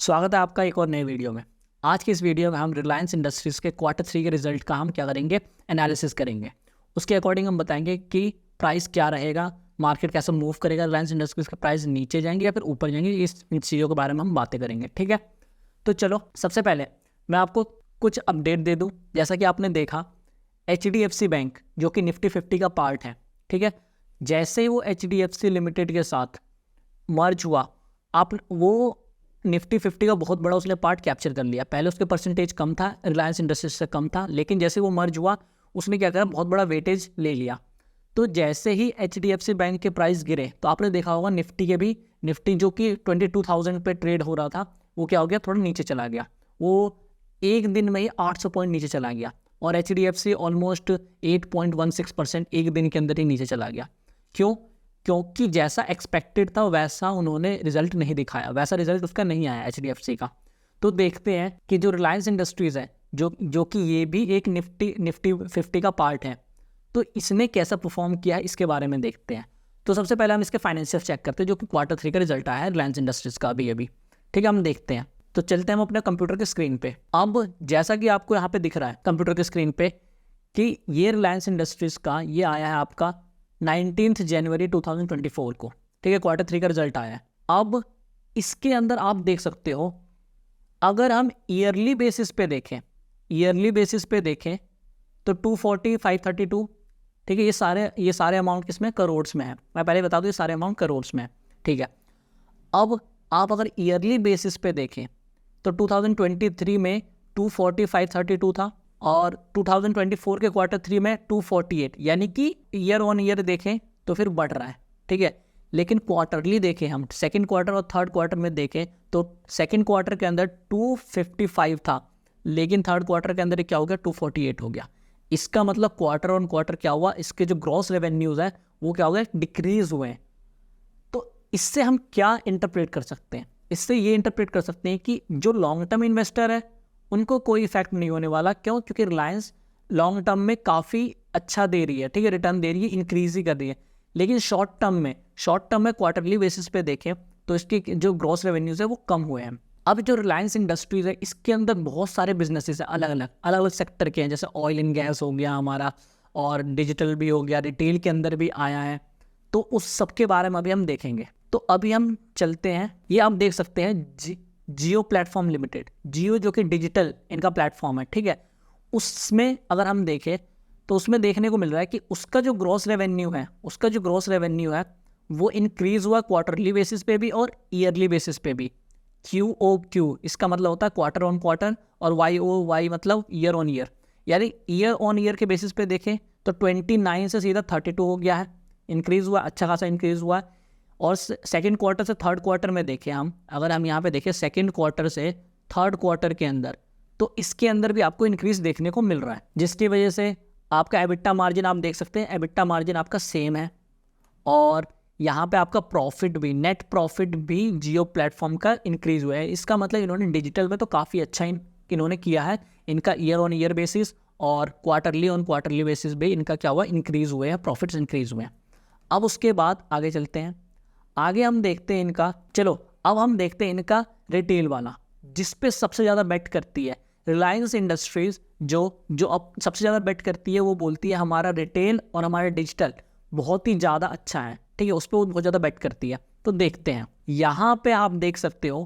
स्वागत है आपका एक और नए वीडियो में। आज की इस वीडियो में हम रिलायंस इंडस्ट्रीज़ के Q3 के रिजल्ट का हम क्या करेंगे, एनालिसिस करेंगे। उसके अकॉर्डिंग हम बताएंगे कि प्राइस क्या रहेगा, मार्केट कैसे मूव करेगा, रिलायंस इंडस्ट्रीज़ का प्राइस नीचे जाएंगे या फिर ऊपर जाएंगे, इस चीज़ों के बारे में हम बातें करेंगे। ठीक है, तो चलो सबसे पहले मैं आपको कुछ अपडेट दे दूँ। जैसा कि आपने देखा HDFC बैंक जो कि निफ्टी 50 का पार्ट है, ठीक है, जैसे ही वो HDFC लिमिटेड के साथ मर्ज हुआ, आप वो निफ्टी 50 का बहुत बड़ा उसने पार्ट कैप्चर कर लिया। पहले उसके परसेंटेज कम था, रिलायंस इंडस्ट्रीज से कम था, लेकिन जैसे वो मर्ज हुआ उसने क्या करा, बहुत बड़ा वेटेज ले लिया। तो जैसे ही HDFC बैंक के प्राइस गिरे तो आपने देखा होगा निफ्टी के भी, निफ्टी जो कि 22,000 पे ट्रेड हो रहा था वो क्या हो गया, थोड़ा नीचे चला गया। वो एक दिन में ही 800 पॉइंट नीचे चला गया और HDFC ऑलमोस्ट 8.16% एक दिन के अंदर ही नीचे चला गया। क्यों? क्योंकि जैसा एक्सपेक्टेड था वैसा उन्होंने रिजल्ट नहीं दिखाया, वैसा रिजल्ट उसका नहीं आया HDFC का। तो देखते हैं कि जो रिलायंस इंडस्ट्रीज़ है जो कि ये भी एक निफ्टी 50 का पार्ट है, तो इसने कैसा परफॉर्म किया है इसके बारे में देखते हैं। तो सबसे पहले हम इसके फाइनेंशियल चेक करते हैं, जो कि Q3 का रिजल्ट आया है रिलायंस इंडस्ट्रीज़ का अभी। ठीक है, हम देखते हैं। तो चलते हैं हम अपने कंप्यूटर के स्क्रीन पे। अब जैसा कि आपको यहाँ पे दिख रहा है कंप्यूटर के स्क्रीन पे कि ये रिलायंस इंडस्ट्रीज़ का ये आया है आपका 19 जनवरी 2024 को, ठीक है, Q3 का रिजल्ट आया है। अब इसके अंदर आप देख सकते हो, अगर हम ईयरली बेसिस पे देखें तो 240, 532, ठीक है, ये सारे अमाउंट किसमें, करोड़ में है। मैं पहले बता दूं ये सारे अमाउंट करोड़ में है, ठीक है। अब आप अगर ईयरली बेसिस पे देखें तो 2023 में 240, 532 था और 2024 के Q3 में 248, यानी कि ईयर ऑन ईयर देखें तो फिर बढ़ रहा है, ठीक है। लेकिन क्वार्टरली देखें, हम सेकंड क्वार्टर और थर्ड क्वार्टर में देखें तो सेकंड क्वार्टर के अंदर 255 था, लेकिन थर्ड क्वार्टर के अंदर क्या हो गया, 248 हो गया। इसका मतलब क्वार्टर ऑन क्वार्टर क्या हुआ, इसके जो ग्रॉस रेवेन्यूज है वो क्या हो गया, डिक्रीज हुए हैं। तो इससे हम क्या इंटरप्रेट कर सकते हैं, इससे ये इंटरप्रेट कर सकते हैं कि जो लॉन्ग टर्म इन्वेस्टर है उनको कोई इफेक्ट नहीं होने वाला। क्यों? क्योंकि रिलायंस लॉन्ग टर्म में काफ़ी अच्छा दे रही है, ठीक है, रिटर्न दे रही है, इंक्रीज ही कर रही है। लेकिन शॉर्ट टर्म में क्वार्टरली बेसिस पे देखें तो इसके जो ग्रॉस रेवेन्यूज है वो कम हुए हैं। अब जो रिलायंस इंडस्ट्रीज है इसके अंदर बहुत सारे बिजनेसेस है, अलग अलग सेक्टर के हैं, जैसे ऑयल एंड गैस हो गया हमारा, और डिजिटल भी हो गया, रिटेल के अंदर भी आया है। तो उस सब के बारे में अभी हम देखेंगे। तो अभी हम चलते हैं, ये आप देख सकते हैं जियो प्लेटफॉर्म लिमिटेड, जियो जो कि डिजिटल इनका प्लेटफॉर्म है, ठीक है। उसमें अगर हम देखें तो उसमें देखने को मिल रहा है कि उसका जो ग्रॉस रेवेन्यू है वो इंक्रीज हुआ क्वार्टरली बेसिस पे भी और ईयरली बेसिस पे भी। QOQ इसका मतलब होता है क्वार्टर ऑन क्वार्टर, और YOY मतलब ईयर ऑन ईयर। यानी ईयर ऑन ईयर के बेसिस पे देखें तो 29 से सीधा 32 हो गया है, इंक्रीज हुआ, अच्छा खासा इंक्रीज हुआ। और सेकंड क्वार्टर से थर्ड क्वार्टर में देखें अगर हम यहाँ पे देखें सेकंड क्वार्टर से थर्ड क्वार्टर के अंदर, तो इसके अंदर भी आपको इंक्रीज देखने को मिल रहा है, जिसकी वजह से आपका एबिटा मार्जिन आप देख सकते हैं, एबिटा मार्जिन आपका सेम है। और यहाँ पे आपका प्रॉफिट भी, नेट प्रॉफिट भी जियो प्लेटफॉर्म का इंक्रीज हुआ है। इसका मतलब इन्होंने डिजिटल में तो काफ़ी अच्छा इन्होंने किया है। इनका ईयर ऑन ईयर बेसिस और क्वार्टरली ऑन क्वार्टरली बेसिस भी इनका क्या हुआ, इंक्रीज हुए हैं, प्रॉफिट्स इंक्रीज हुए हैं। अब उसके बाद आगे चलते हैं, आगे हम देखते हैं इनका, चलो अब हम देखते हैं इनका रिटेल वाला, जिस पे सबसे ज़्यादा बेट करती है रिलायंस इंडस्ट्रीज। जो अब सबसे ज़्यादा बेट करती है वो बोलती है हमारा रिटेल और हमारा डिजिटल बहुत ही ज़्यादा अच्छा है, ठीक है, उस पर वो बहुत ज़्यादा बेट करती है। तो देखते हैं, यहाँ पे आप देख सकते हो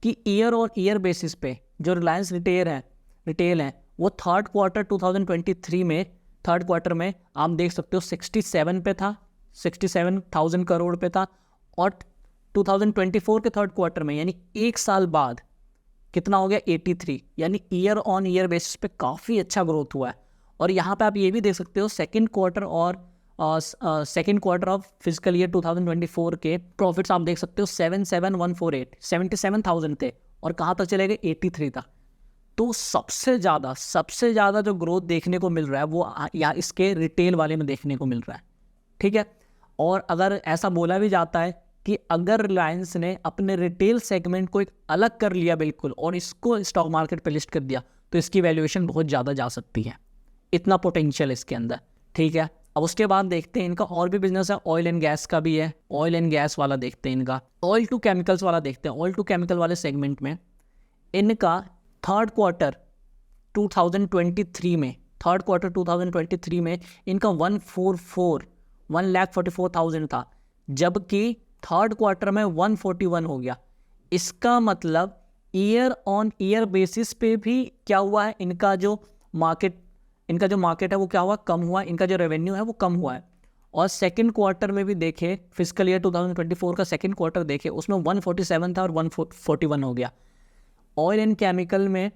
कि ईयर और ईयर बेसिस पे जो रिलायंस रिटेल है वो थर्ड क्वार्टर 2023 में, थर्ड क्वार्टर में आप देख सकते हो 67 पे था, 67,000 करोड़ पे था। और 2024 के थर्ड क्वार्टर में यानी एक साल बाद कितना हो गया, 83, यानी ईयर ऑन ईयर बेसिस पे काफ़ी अच्छा ग्रोथ हुआ है। और यहाँ पे आप ये भी देख सकते हो second quarter of physical year 2024 के प्रॉफिट्स आप देख सकते हो 77,148, 77,000 थे और कहाँ तक चले गए, 83 तक। तो सबसे ज़्यादा जो ग्रोथ देखने को मिल रहा है वो या इसके रिटेल वाले में देखने को मिल रहा है, ठीक है। और अगर ऐसा बोला भी जाता है कि अगर रिलायंस ने अपने रिटेल सेगमेंट को एक अलग कर लिया बिल्कुल और इसको स्टॉक मार्केट पे लिस्ट कर दिया तो इसकी वैल्यूएशन बहुत ज़्यादा जा सकती है, इतना पोटेंशियल इसके अंदर, ठीक है। अब उसके बाद देखते हैं इनका और भी बिजनेस है, ऑयल एंड गैस का भी है, ऑयल एंड गैस वाला देखते हैं इनका, ऑयल टू केमिकल्स वाला देखते हैं। ऑयल टू केमिकल वाले सेगमेंट में इनका थर्ड क्वार्टर 2023 में इनका 1,44,000 था, जबकि थर्ड क्वार्टर में 141 हो गया। इसका मतलब ईयर ऑन ईयर बेसिस पे भी क्या हुआ है, इनका जो मार्केट है वो क्या हुआ, कम हुआ, इनका जो रेवेन्यू है वो कम हुआ है। और सेकंड क्वार्टर में भी देखे, फिजिकल ईयर 2024 का सेकंड क्वार्टर देखे, उसमें 147 था और 141 हो गया। ऑयल एंड केमिकल में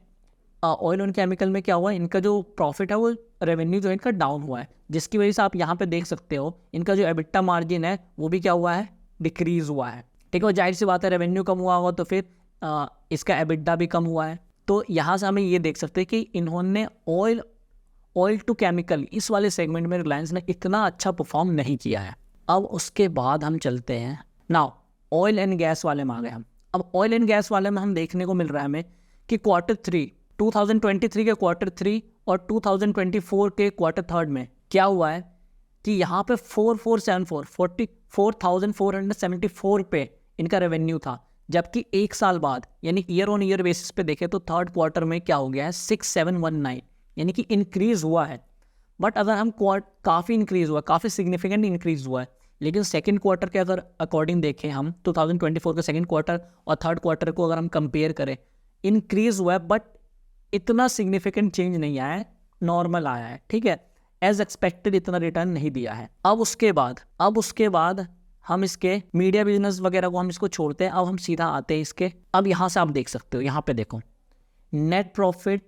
क्या हुआ, इनका जो प्रॉफिट है वो रेवेन्यू जो है इनका डाउन हुआ है, जिसकी वजह से आप यहाँ पे देख सकते हो इनका जो एबिटा मार्जिन है वो भी क्या हुआ है, डिक्रीज हुआ है। ठीक है, और जाहिर सी बात है रेवेन्यू कम हुआ होगा तो फिर इसका एबिटा भी कम हुआ है। तो यहाँ से हमें ये देख सकते हैं कि इन्होंने ऑयल टू केमिकल इस वाले सेगमेंट में रिलायंस ने इतना अच्छा परफॉर्म नहीं किया है। अब उसके बाद हम चलते हैं नाउ ऑयल एंड गैस वाले में आ गए हम। अब ऑयल एंड गैस वाले में हम देखने को मिल रहा है हमें कि क्वार्टर 3 2023 के क्वार्टर 3 और 2024 के क्वार्टर 3 में क्या हुआ है कि यहाँ पे 4474 पे इनका रेवेन्यू था, जबकि एक साल बाद यानी ईयर ऑन ईयर बेसिस पे देखें तो थर्ड क्वार्टर में क्या हो गया है 6719, यानी कि इंक्रीज हुआ है। बट अगर हम काफ़ी इंक्रीज हुआ, काफ़ी सिग्निफिकेंट इंक्रीज हुआ है, लेकिन सेकंड क्वार्टर के अगर अकॉर्डिंग देखें हम 2024 के सेकंड क्वार्टर और थर्ड क्वार्टर को अगर हम कंपेयर करें, इंक्रीज हुआ है बट इतना सिग्निफिकेंट चेंज नहीं आया है, नॉर्मल आया है। ठीक है, एज एक्सपेक्टेड इतना रिटर्न नहीं दिया है। अब उसके बाद हम इसके मीडिया बिजनेस वगैरह को हम इसको छोड़ते हैं। अब हम सीधा आते हैं इसके, अब यहाँ से आप देख सकते हो, यहाँ पे देखो net profit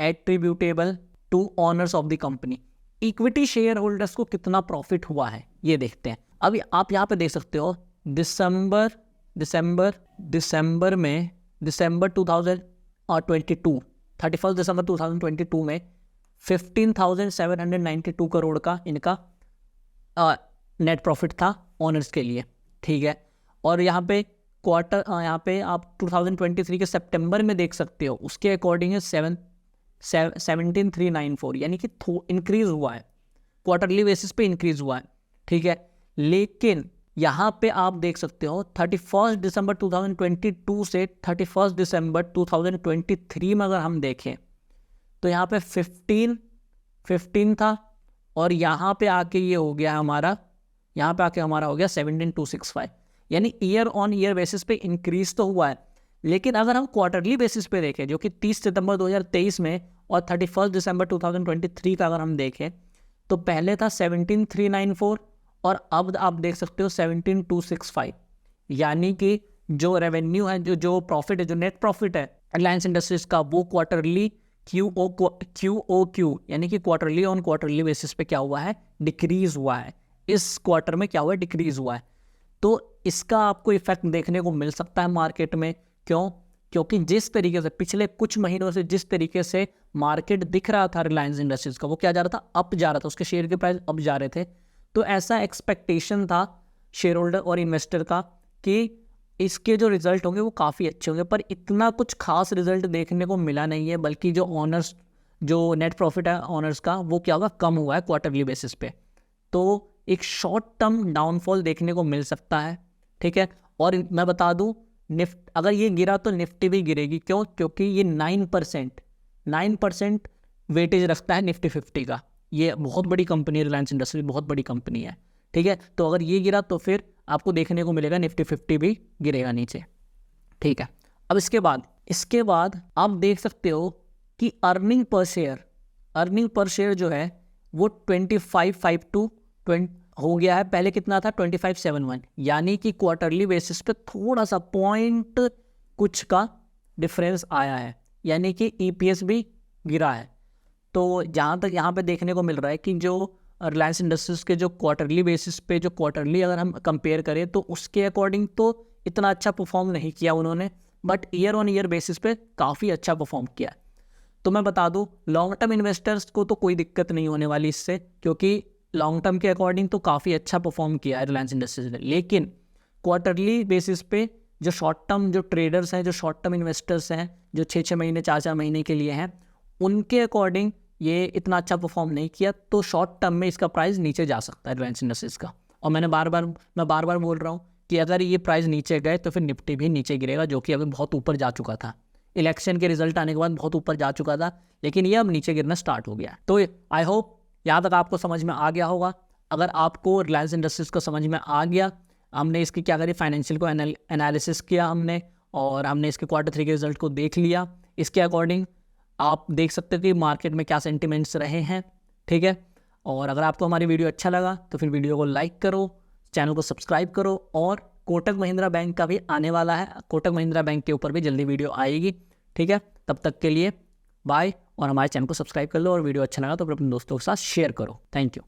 attributable to owners of the company, equity shareholders को कितना प्रॉफिट हुआ है ये देखते हैं। अब आप यहाँ पे देख सकते हो दिसंबर 2022 31 दिसंबर 2022 में 15,792 करोड़ का इनका नेट प्रॉफिट था ऑनर्स के लिए। ठीक है, और यहाँ पे यहाँ पे आप 2023 के सितंबर में देख सकते हो, उसके अकॉर्डिंग है 17,394, यानी कि इंक्रीज हुआ है, क्वार्टरली बेसिस पे इंक्रीज हुआ है। ठीक है, लेकिन यहाँ पे आप देख सकते हो 31 दिसंबर 2022 से 31 दिसंबर 2023 में अगर हम देखें तो यहाँ पे 15 था, और यहाँ पे आके ये हो गया हमारा, यहाँ पे आके हमारा हो गया 17,265, यानी ईयर ऑन ईयर बेसिस पे इंक्रीज तो हुआ है। लेकिन अगर हम क्वार्टरली बेसिस पे देखें, जो कि 30 सितंबर 2023 में और 31 दिसंबर 2023 का अगर हम देखें, तो पहले था 17,394 और अब आप देख सकते हो 17,265, यानी कि जो रेवेन्यू है, जो प्रॉफिट है, जो नेट प्रॉफिट है रिलायंस इंडस्ट्रीज का, वो क्वार्टरली QOQ यानी कि क्वार्टरली ऑन क्वार्टरली बेसिस पे क्या हुआ है, डिक्रीज हुआ है। इस क्वार्टर में क्या हुआ है, डिक्रीज हुआ है। तो इसका आपको इफेक्ट देखने को मिल सकता है मार्केट में। क्यों? क्योंकि जिस तरीके से पिछले कुछ महीनों से जिस तरीके से मार्केट दिख रहा था रिलायंस इंडस्ट्रीज का, वो क्या जा रहा था, अप जा रहा था, उसके शेयर के प्राइस अप जा रहे थे। तो ऐसा एक्सपेक्टेशन था शेयर होल्डर और इन्वेस्टर का कि इसके जो रिजल्ट होंगे वो काफ़ी अच्छे होंगे, पर इतना कुछ खास रिजल्ट देखने को मिला नहीं है, बल्कि जो नेट प्रॉफिट है ऑनर्स का, वो क्या होगा, कम हुआ है क्वार्टरली बेसिस पे। तो एक शॉर्ट टर्म डाउनफॉल देखने को मिल सकता है। ठीक है, और मैं बता दूं अगर ये गिरा तो निफ्टी भी गिरेगी। क्यों? क्योंकि ये 9% वेटेज रखता है निफ्टी 50 का। ये बहुत बड़ी कंपनी है, रिलायंस इंडस्ट्री बहुत बड़ी कंपनी है। ठीक है, तो अगर ये गिरा तो फिर आपको देखने को मिलेगा निफ्टी 50 भी गिरेगा नीचे। ठीक है, अब इसके बाद आप देख सकते हो कि अर्निंग पर शेयर जो है वो 2552 हो गया है। पहले कितना था, 2571, यानी कि क्वार्टरली बेसिस पे थोड़ा सा पॉइंट कुछ का डिफरेंस आया है, यानी कि EPS भी गिरा है। तो जहाँ तक यहाँ पे देखने को मिल रहा है कि जो रिलायंस इंडस्ट्रीज के जो क्वार्टरली बेसिस पे जो क्वार्टरली अगर हम कंपेयर करें तो उसके अकॉर्डिंग तो इतना अच्छा परफॉर्म नहीं किया उन्होंने, but year on year basis पे काफ़ी अच्छा परफॉर्म किया। तो मैं बता दूं लॉन्ग टर्म इन्वेस्टर्स को तो कोई दिक्कत नहीं होने वाली इससे, क्योंकि लॉन्ग टर्म के अकॉर्डिंग तो काफ़ी अच्छा परफॉर्म किया है रिलायंस इंडस्ट्रीज ने। लेकिन क्वार्टरली बेसिस पे जो शॉर्ट टर्म जो ट्रेडर्स हैं, जो शॉर्ट टर्म इन्वेस्टर्स हैं, जो 6 महीने 4 महीने के लिए हैं, उनके अकॉर्डिंग ये इतना अच्छा परफॉर्म नहीं किया तो शॉर्ट टर्म में इसका प्राइस नीचे जा सकता है रिलायंस इंडस्ट्रीज़ का। और मैं बार बार बोल रहा हूँ कि अगर ये प्राइस नीचे गए तो फिर निफ्टी भी नीचे गिरेगा, जो कि अभी बहुत ऊपर जा चुका था। इलेक्शन के रिजल्ट आने के बाद बहुत ऊपर जा चुका था, लेकिन ये अब नीचे गिरना स्टार्ट हो गया। तो आई होप यहाँ तक आपको समझ में आ गया होगा। अगर आपको रिलायंस इंडस्ट्रीज़ को समझ में आ गया, हमने इसकी क्या करी, फाइनेंशियल को एनालिसिस किया हमने, और हमने इसके Q3 के रिजल्ट को देख लिया। इसके अकॉर्डिंग आप देख सकते हो कि मार्केट में क्या सेंटिमेंट्स रहे हैं, ठीक है। और अगर आपको हमारी वीडियो अच्छा लगा तो फिर वीडियो को लाइक करो, चैनल को सब्सक्राइब करो, और कोटक महिंद्रा बैंक का भी आने वाला है, कोटक महिंद्रा बैंक के ऊपर भी जल्दी वीडियो आएगी, ठीक है। तब तक के लिए बाय, और हमारे चैनल को सब्सक्राइब कर लो, और वीडियो अच्छा लगा तो फिर अपने दोस्तों के साथ शेयर करो। Thank you.